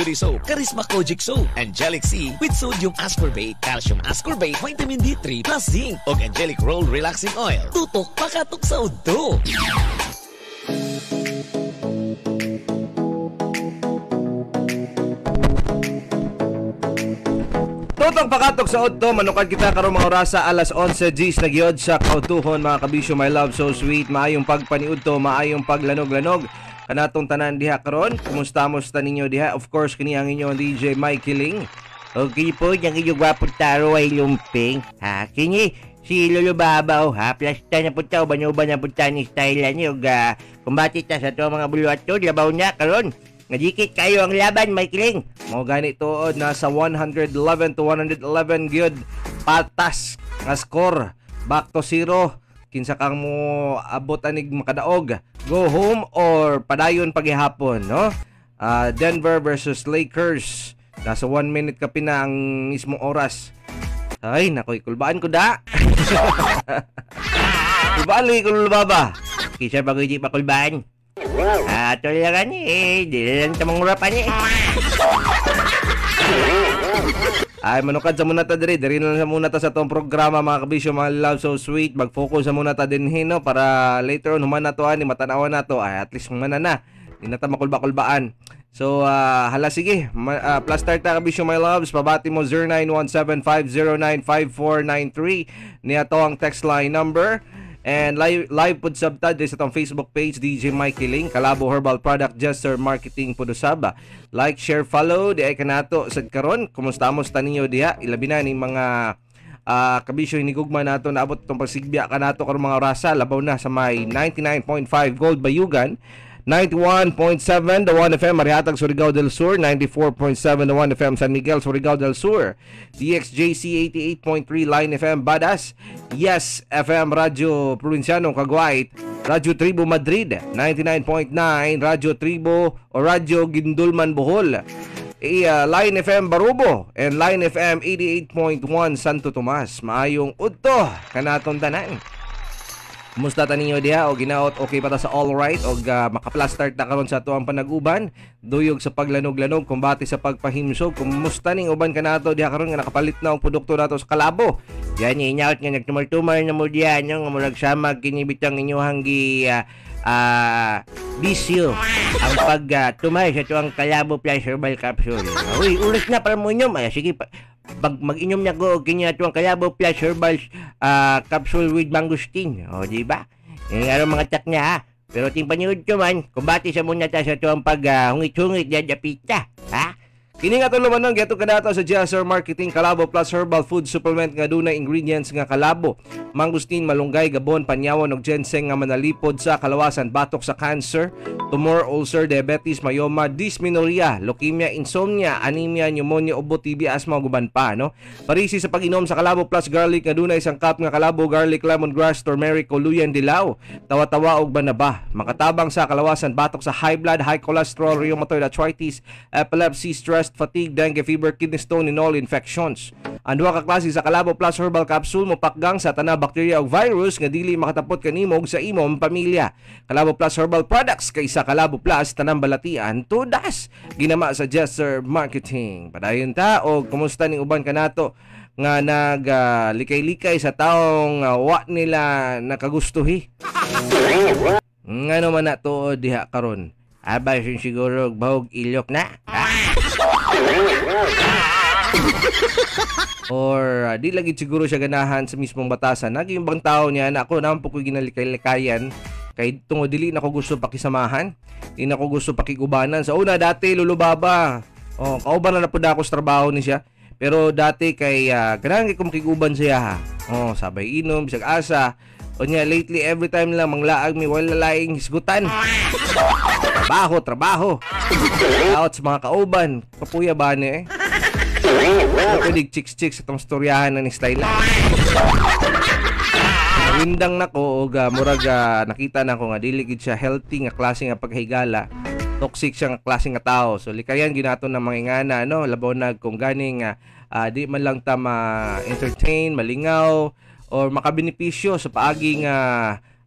Beauty Soap, Charisma Kojic Soap, Angelic C with sodium ascorbate, calcium ascorbate, vitamin D3 plus zinc, o Angelic Roll Relaxing Oil. Tutok pakatok sa udo. Tutong pakatok sa udto, manukad kita karong mga oras sa alas 11 Gs na gyud sa kautuhon mga kabisyo. My love so sweet, maayong pagpaniudto, maayong paglanog-lanog kanatong tanan diha karon. Kumusta ninyo diha? Of course kini ang inyong DJ Mike Kiling. Okay po, yang inyong gwapo taro ay lumping. Ha, kini si Lolo Babaw ha, plasta na punta, uban-uban na punta ni style niyo ga kumbati ta sa to mga buluat to, labaw na karon. Ngadikit kayo ang laban, Mike Kiling. Mo gani tuod nasa 111 to 111 gyud patas nga score. Back to 0. Kinsa kang mo abot anig makadaog, go home or padayon paghihapon, no? Denver versus Lakers. Nasa 1 minute ka pina ang mismong oras. Ay, nakoy kulbaan ko da. Kulbaan lagi kulbaba. Kisa bago di pa kulbaan. Tulagan ni, di lang sa mga urapan ni. Ay, manukad sa muna ta diri na lang sa muna ta sa tong programa mga kabisyo, mga love so sweet. Mag-focus sa muna ta din hino para later on human na to ani matanawan na to. Ay, at least humana na. Di na ta makulba-kulbaan. So, hala sige, plus start ta kabisyo my loves, pabati mo 0917-509-5493 niya to ang text line number. And live pud sabtad sa tong Facebook page DJ Mike Kiling, Kalabo Herbal Product Jester Marketing Pudusaba. Like, share, follow di ay kanato sad karon. Kumusta ninyo diha? Ilabi na ning mga kabisyo hinigugma nato naabot tong pagsigbya kanato karon mga rasa, labaw na sa may 99.5 Gold Bayugan, 91.7 The 1FM Marihatag Surigao del Sur, 94.7 The 1FM San Miguel Surigao del Sur, DXJC 88.3 Line FM Badas, Yes FM Radyo Provinciano Caguait, Radyo Tribo Madrid 99.9, Radyo Tribo o Radyo Gindulman Bohol, Line FM Barubo, and Line FM 88.1 Santo Tomas. Maayong udto kanaton tanan. Kumusta ta ninyo diha o ginaot okay pa ta sa all right o maka-plus start ta karon sa ato ang panag-uban, duyog sa paglanog-lanog, kumbati sa pagpahimsog. Kumusta ning uban kanato diha karon nga nakapalit na ang produkto nato sa Kalabo? Yan inyaot nga nagtumar-tumar na mo diha nga mo nagsamag kini bitang inyohang gi bisyo ang pagtumay sa tuang Kalabo Plus Herbal Capsule. Uy, ulit na para mo inyom. Ay, sige pa. Mag-inom niya ko kanya tuwang Kalabo Plus Herbal Capsule with Mangosteen. O, diba? Yung mga tak niya ha. Pero ting paniud ko man, kumbati sa muna ta sa tuwang hungit-hungit dyan pita. Ha? Kini nga tuluman nang geto kadato sa Jester Marketing Kalabo Plus Herbal Food Supplement nga dunay ingredients nga kalabo, mangosteen, malunggay, gabon, panyawan ug ginseng nga manalipod sa kalawasan, batok sa cancer, tumor, ulcer, diabetes, myoma, dysmenorrhea, leukemia, insomnia, anemia, pneumonia, ubo, TB, asthma ug uban pa, no? Parisi sa pag-inom sa Kalabo Plus Garlic nga dunay isang cup nga kalabo, garlic, lemongrass, turmeric, kuluyan, dilaw, tawa-tawa ug banaba. Makatabang sa kalawasan, batok sa high blood, high cholesterol, rheumatoid arthritis, epilepsy, stress, fatigue, dengue fever, kidney stone, and all infections. Ang duha ka klase sa Kalabo Plus Herbal Capsule mopakgang sa tanang bakterya ug virus nga dili makatapot kanimo ug sa imong pamilya. Kalabo Plus Herbal Products kay sa Kalabo Plus tanang balatian tudas. Ginama sa Jester Marketing. Padayon ta og kumusta ning uban kanato nga likay-likay sa taong wa nila nakagustuhi. Ngano man na to diha karon? Abay siguro bahog ilyok na. Or di lagi siguro siya ganahan sa mismong batasan. Naging bang tao niya na ako naman po ko ginalikay-likayan kay tungo dili na ko gusto pakisamahan, di na ko gusto pakigubanan. Sa una dati lulubaba. Kauban na pud ako sa trabaho ni siya. Pero dati kay ganahan kay kumkiguban siya. Sabay inom, bisag asa. O niya, lately, every time lang manglaag mi wala laing hisgutan. Trabaho. Out sa mga kauban. Kapuya ba ni Napilig chicks-chicks itong storyahan na ni Styla. Windang na ko, murag nakita na ko nga, diligid siya healthy nga klase nga paghigala. Toxic siya nga klase nga tao. So, likayan ginato ng mga ingana, no? Labaw na kung ganing di man lang ta ma-entertain, malingaw, or makabenepisyo sa paaging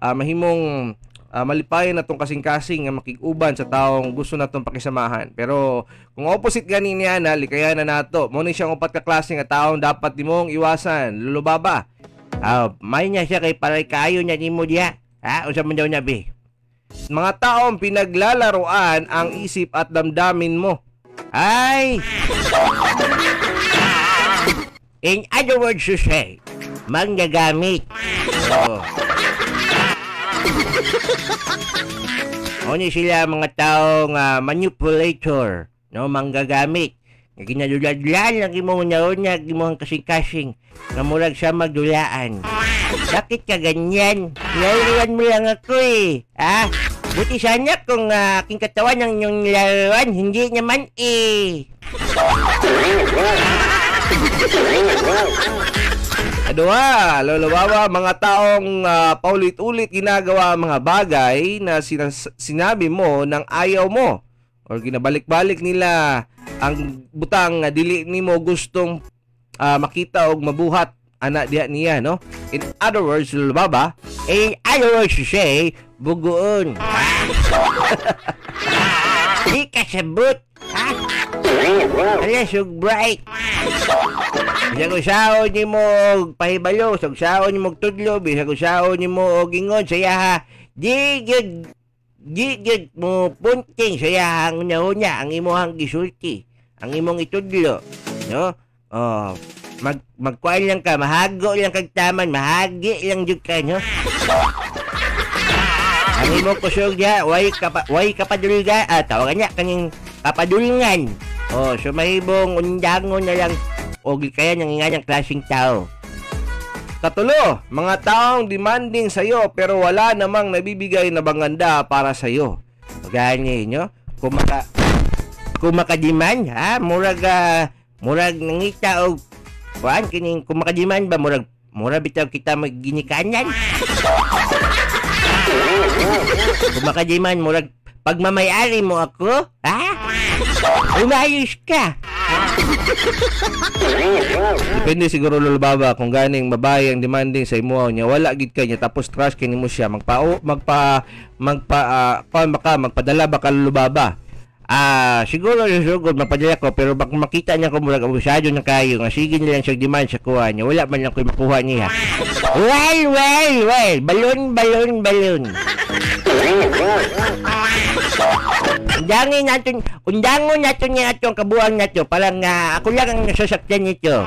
mahimong malipayon na tong kasing-kasing nga makig-uban sa taong gusto natong pakisamahan. Pero kung opposite gani niya na likayan na nato, mo ni siyang upat ka klase nga taong dapat nimong iwasan. Lulubaba. May niya siya kay paray kayo niya nimo diya. Unsa man daw niya be? Mga taong pinaglalaruan ang isip at damdamin mo. Ay! In other words to say, manggagamit. Oni sila mga taong manipulator, no, manggagamit. Ginadulad-dulad lang imong naon-nyag imong kasing-kasing nga murag sa magdulaan. Bakit ka ganyan? Laruan mo lang ako eh. Buti sana kung aking katawan ang inyong laruan, hindi naman eh. Lolo Baba, mga taong paulit-ulit ginagawa mga bagay na sinabi mo nang ayaw mo or ginabalik-balik nila ang butang na dili nimo gustong makita o mabuhat anak diha niya, no? In other words, Lolo Baba, in other words to say, bugoon. Di kasabot. Alas, yung bright. Bisag usaon ni mo pahibalo, bisag usaon ni mo tudlo, bisag usaon ni mo gingon saya di gyud mo punting saya ang unya ang imong gisulti, ang imong itudlo, no? Magkuan lang ka, mahago lang kag taman, mahagi lang jud ka, no? Ang imong kusog ya, way kapadulga, tawagan niya kaning kapadulngan. So mahibong undangon na lang o kaya nang inganyang klaseng tao. Katulo, mga taong demanding sa'yo pero wala namang nabibigay na banganda para sa'yo. Gani, no? Kung makadiman, murag nangita o kuan kining kung makadiman ba murag bitaw kita magginikanan. Kung makadiman, murag pagmamayari mo ako, umayos ka. Depende siguro, Lolo Baba, kung ganing babae ang demanding sa imo niya, wala gid kanya tapos trust kini mo siya magpadala ba ka, Lolo Baba? Siguro mapadala ko, pero bak makita niya ko murag abusado na kayo nga sige nilang siya demand sa kuha niya, wala man lang ko makuha niya. Well, balon. Undangon natin niya atong kabuang nato. Parang ako lang ang nasasakyan nito.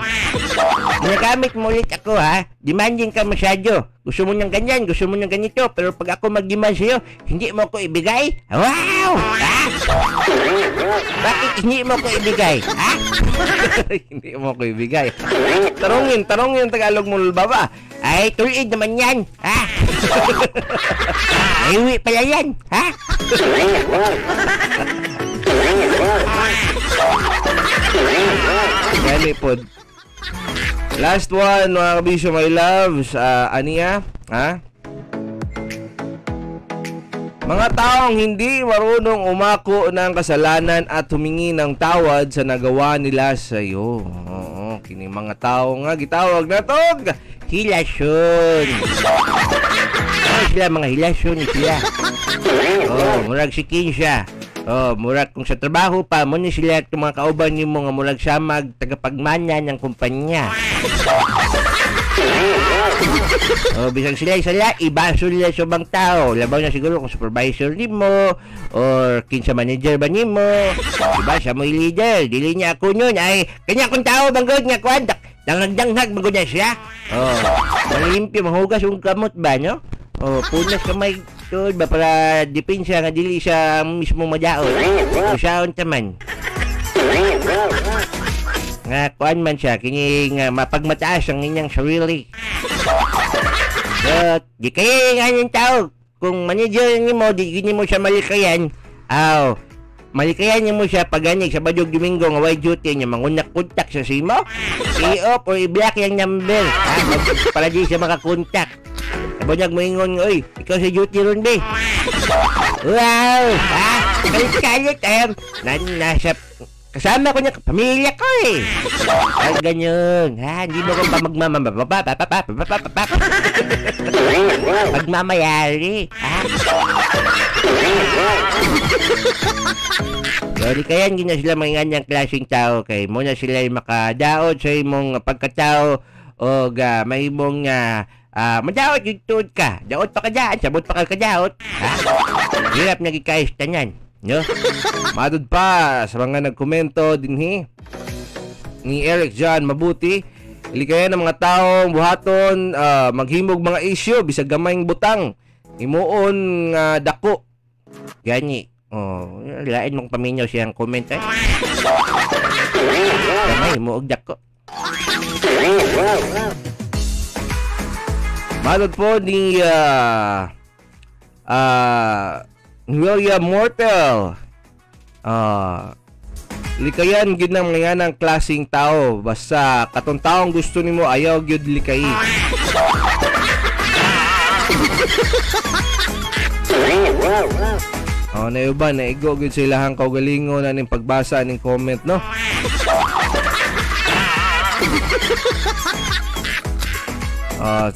Ginagamit mo ulit ako, demanding ka masyado. Gusto mo ng ganyan, gusto mo ng ganito. Pero pag ako mag-demand sa'yo, hindi mo ko ibigay? Wow! Bakit hindi mo ko ibigay? Hindi mo ko ibigay. Tarongin Tagalog mo, Lolo Baba. Ay, tulid naman yan, Ay, uwi pala yan, Gani po. Last one, mga kabisyo, my loves. Aniya, mga taong hindi marunong umako ng kasalanan at humingi ng tawad sa nagawa nila sa iyo. Kini mga tao nga gitawag na tog hilasyon. Sila mga hilasyon sila. Murag sikin siya. Murag kung sa trabaho pa mo ni sila itong mga kauban ni mo nga murag samag tagapagmana ng kumpanya. Bisag sila ibaso nila sa bang tao. Labaw na siguro kung supervisor ni mo or kinsa manager ba ni mo. Diba siya mo leader, dili niya ako nun. Ay kanya kung tao banggod nga kwan danghag banggod na siya. Malimpyo mahugas yung kamot ba, no? Punas kamay tod ba para depensa nga dili siya mismo madaot. Usaon taman. Nga kuan man siya kini nga mapagmataas ang inyang sarili. Di kaya nga yung tao kung manager ni mo di mo siya malikayan. Malikayan niyo mo siya paganig sa Badog Domingo nga way duty niya mangunak kontak sa simo. I-off or i-block yung number. Para di siya makakontak. Sabanyag mo ingon nga, oy, ikaw sa duty ron, be. Wow! Kalit-kalit, nasa kasama ko niya, pamilya ko eh. Ay, ganyan. Ha, hindi mo ko pa magmamayari. Ha? Sorry kaya hindi na sila mga nganyang klaseng tao kay mo na sila makadaot sa imong pagkatao o may imong madaot yung tuod ka. Daot pa ka dyan, sabot pa ka kadaot. Ha? Hirap nagikais tanyan. No? Madod pa sa mga nagkomento dinhi ni Eric John Mabuti. Ilikaya ng mga taong buhaton maghimog mga isyu bisag gamayng butang. Himuon nga dako. Gani. Oh, lain mong paminyaw siyang comment eh. Gamay mo og dako. Madod po ni William Mortel. Likayan gid nang mga nang klaseng tao basta katong taong gusto nimo ayaw gyud likayi. Na iba na igo gyud sa ilahang kaugalingon na ning pagbasa ning comment no.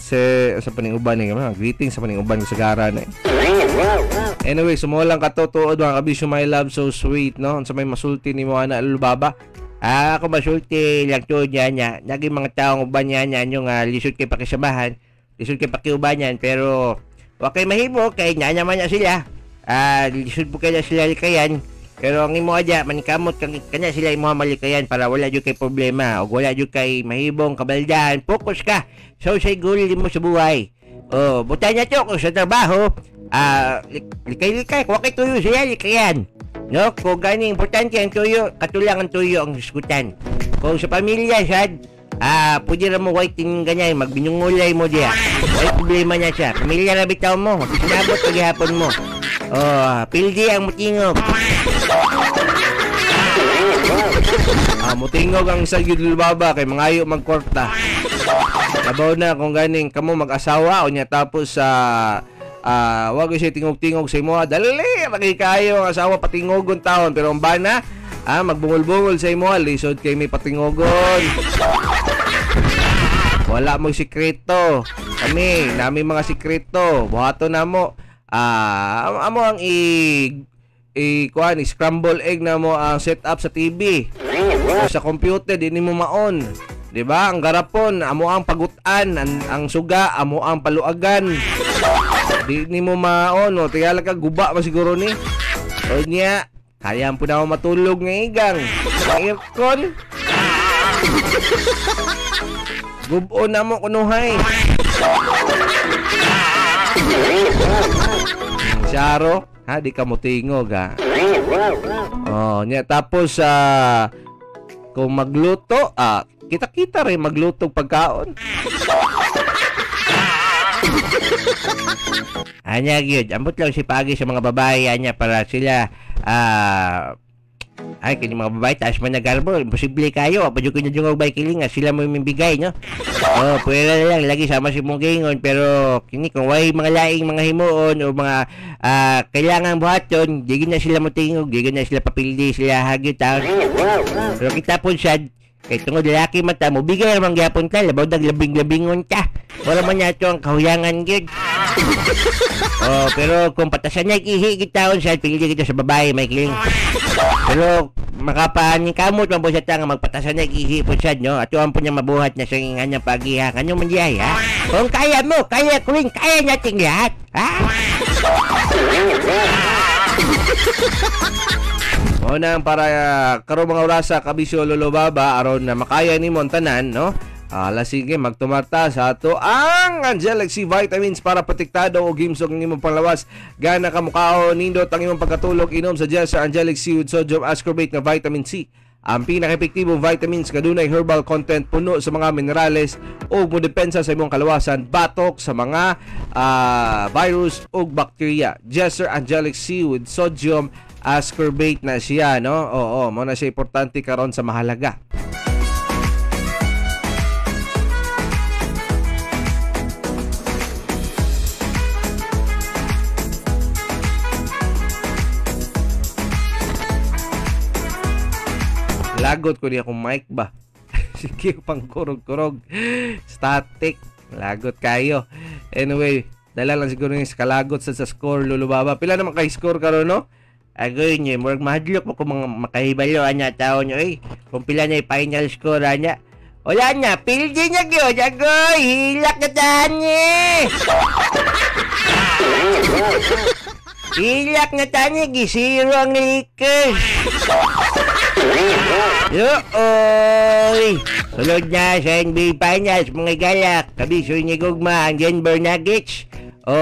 Sa paninguban ni greeting sa paninguban sa gara na. Anyway, sumulang katotood mga kabisyo, my love, so sweet, no? Sa may masulti ni mo na Lubaba. Ako masulti lang to niya. Naging mga taong uban niya yung lisod kay pakisamahan, lisod kay pakiubanyan, pero wakay mahimo kay niya man niya sila. Lisod po kaya sila likayan. Pero ang imo adya manikamot kanya sila imo malikayan para wala jud kay problema o wala jud kay mahibong kabaldahan. Focus ka. So say goal mo sa buhay. Butay niya to kung sa trabaho. Likay-likay, wa kay tuyo siya likayan. No, kung gani importante ang tuyo, katulang ang tuyo ang iskutan. Kung sa pamilya sad, pwede ra mo waiting ganyan, magbinyungulay mo diya. Ay problema niya siya. Pamilya ra bitaw mo, sinabot paghihapon mo. Pildi ang mutingog. Mutingog ang isa gyud Lubaba kay mangayo magkorta. Labaw na kung ganing kamo mag-asawa o niya tapos wag siya tingog-tingog sa imo. Dali, magikayo ang asawa patingogon taon pero ang bana magbungol-bungol sa imo, lisod kay may patingogon. Wala mo sikreto. Kami, nami mga sikreto. Buhato na mo. Amo ang scramble egg na mo ang setup sa TV o sa computer, di mo maon, di ba? Ang garapon amo ang pagutan, ang suga amo ang paluagan, di mo maon o tiyala ka guba pa siguro ni o niya kaya po na ako matulog ng igang ang aircon gubon na mo kunuhay. Saro, di ka mutingog niya tapos kung magluto, kita-kita rin magluto pagkaon. Anya gyud, ambot lang si pagi sa mga babae anya para sila kini mga babae taas man nagarbo, imposible kayo apadyo ko nyung bay kiling sila mo mibigay no. Pwede lang lagi sama si mong gingon pero kini kung way mga laing mga himuon o mga kailangan buhaton, di na sila motingog, di na sila papildi, sila hagyot pero kita pun sad kay tungod lalaki mata mo bigay ramang gyapon ta labaw dag labing-labingon ta. Wala man nato ang kahuyangan gyud. Pero kung patasan niya ihi kita sad pildi kita sa babae may kiling. Pero makapaan ni kamot man po sa tanga magpatasan niya ihi po sad no. Ato ang po niya mabuhat na sa inganyang pagiha. Kanyo man diay ha. Kung kaya mo, kaya kuling kaya nating lahat. Nang para karo mga orasa kabisyo Lubaba aron na makaya ni montanan no. Sige magtumarta sa ato ang Angelic C Vitamins para protektado o gimsog ng imong panglawas. Gana ka mukhaon nindot ang imong pagkatulog inom sa Jesser Angelic C with sodium ascorbate nga vitamin C. Ang pinaka-epektibong vitamins nga dunay herbal content puno sa mga minerales o modepensa sa imong kalawasan batok sa mga virus o bacteria. Jesser Angelic C with sodium ascorbate na siya no. Mo na siya importante karon sa mahalaga. Lagot ko di akong mic ba. Sige, pang kurog-kurog. Static. Lagot kayo. Anyway, dala lang siguro yung kalagot sa score lulubaba. Pila naman kay-score karon no? Agoy nyo, murag mahadlok mo kung mga makahibalo anya tao nyo eh. Kung pila na yung final score anya. Wala na, pildi niya yun. Agoy, hilak na tani. Hilak na tani, gisiro ang Lakers. Yo-oy! Sulod na sa NBA Finals, mga galak. Kabisoy ni Gugma ang Denver Nuggets. O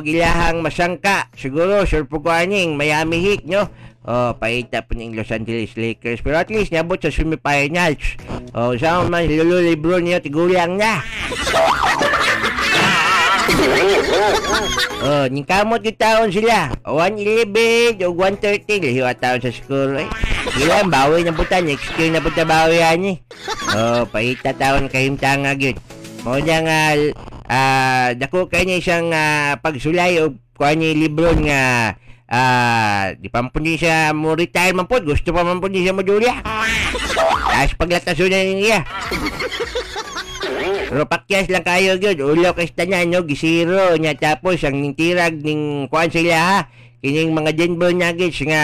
gilahang masangka. Siguro, sure po ko aning Miami Heat, no? O, paita po ng Los Angeles Lakers. Pero at least, nabot sa semifinals. O, saan man Lolo Lebron niyo, tigulang na. Oh, ning kamot yung taon sila. 1-11 o 1-13. Lihiwa taon sa score. Sila, bawi na puta. Next year na puta bawi yan eh. Oh, paita taon kahimtanga yun. Mo niya nga, dako kayo niya isang pagsulay o kuha niya Lebron nga, di pa man po niya siya mo retire man po. Gusto pa man po niya siya mo Julia. Tapos paglataso na niya. Pero pakyas lang kayo yun. Ulo kasta niya, no? Gisiro niya. Tapos, ang nintirag ning kuhan sila, ha? Kining mga Denver Nuggets nga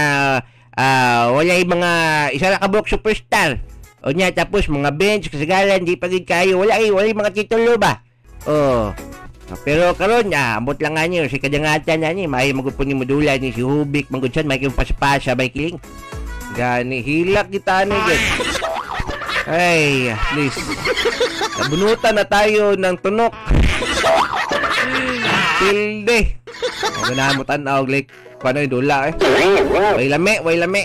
wala yung mga isa na kabuk superstar. O niya, tapos mga bench, kasagalan, di pagid kayo. Wala yung mga titulo ba? Oh. Pero karon amot lang nga niyo. Si kadangatan na ni. May magupon ni Modula ni si Hubik. Manggudsan, may kayong pasapasa, may kiling. Gani, hilak kita ni yun. Ay, at least. Nabunutan na tayo ng tunok. Pilde. Ang ganamutan na og like. Paano yung dula eh? Way lami.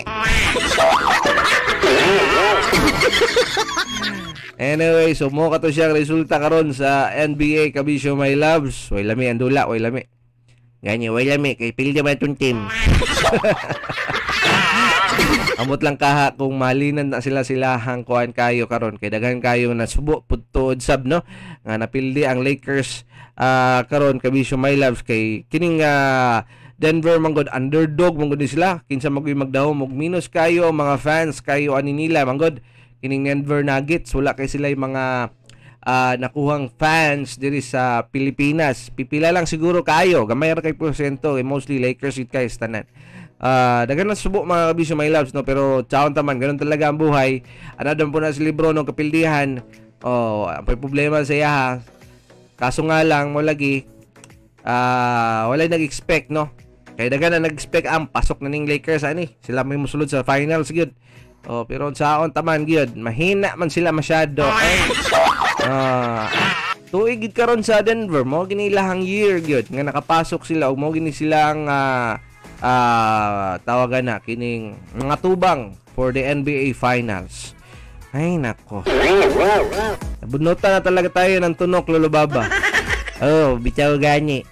Anyway, so mo ka to siyang resulta karon sa NBA Kabisyo My Loves. Way lami ang dula, way lami. Ganyan, way lami. Kay pilde ba itong team? Amot lang kaha kung malinan na silahang kuhan kayo karon kay daghan kayo na subo pudtod sab no nga napildi ang Lakers karon Kabisyo My Loves kay kining Denver manggod underdog manggod ni sila kinsa magoy magdahom og minus kayo mga fans kayo ani nila manggod kining Denver Nuggets wala kay sila yung mga nakuhang fans diri sa Pilipinas. Pipila lang siguro kayo gamay ra kay porsyento mostly Lakers it kay tanan. Dagan na subo mga Kabisyo My Loves no pero taon taman ganun talaga ang buhay. Anadon po na si Lebron ng kapildihan. Ang problema sa iya ha. Kaso nga lang mo lagi wala nag-expect no. Kaya dagan na nag-expect ang pasok na ning Lakers ani. Sila may musulod sa finals gyud. Pero saon taman gyud mahina man sila masyado. Tuig gid karon sa Denver mo ginilahang year gyud nga nakapasok sila ug mo gini silang tawagan na kining mga tubang for the NBA Finals. Ay nako. Nabunutan na talaga tayo ng tunok lulubaba. Bitaw gani.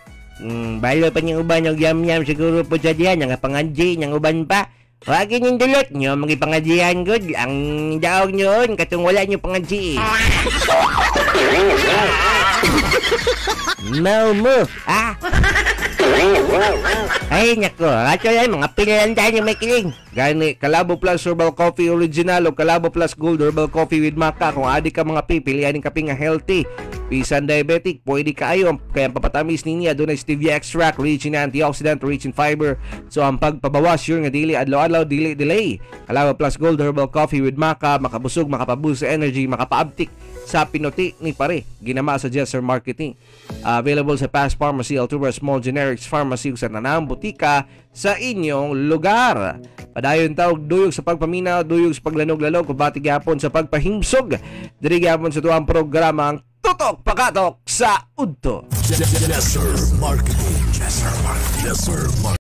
Balo pa niyang uban yung yam-yam siguro po sa diyan nga pangadji niyang uban pa. Wag yung dulot nyo magipangadjihan good. Ang daog nyo katong wala nyo pangadji. Mo. Ay nako, ato yan mga pinalan tayo may kiling. Gani, Calabo Plus Herbal Coffee Original o Calabo Plus Gold Herbal Coffee with Maca. Kung adik ka mga pilihan ng kape nga healthy, pisan diabetic, pwede kaayo. Kaya ang papatamis niya doon ay stevia extract, rich in antioxidant, rich in fiber. So ang pagpabawas yun nga dili adlaw-adlaw, dili delay. Calabo Plus Gold Herbal Coffee with Maca, makabusog, makapaboost sa energy, makapaabtik sa pinuti ni pare. Ginama sa Jesser Marketing. Available sa Fast Pharmacy, Altura Small Generics Pharmacy sa nanang butika sa inyong lugar. Padayon tawag duyog sa pagpaminaw, duyog sa paglanog-lanog, kubati gyapon sa pagpahimsog. Diri gyapon sa tuwang programa ang Tutok Pakatok sa Udto. Jesser Marketing.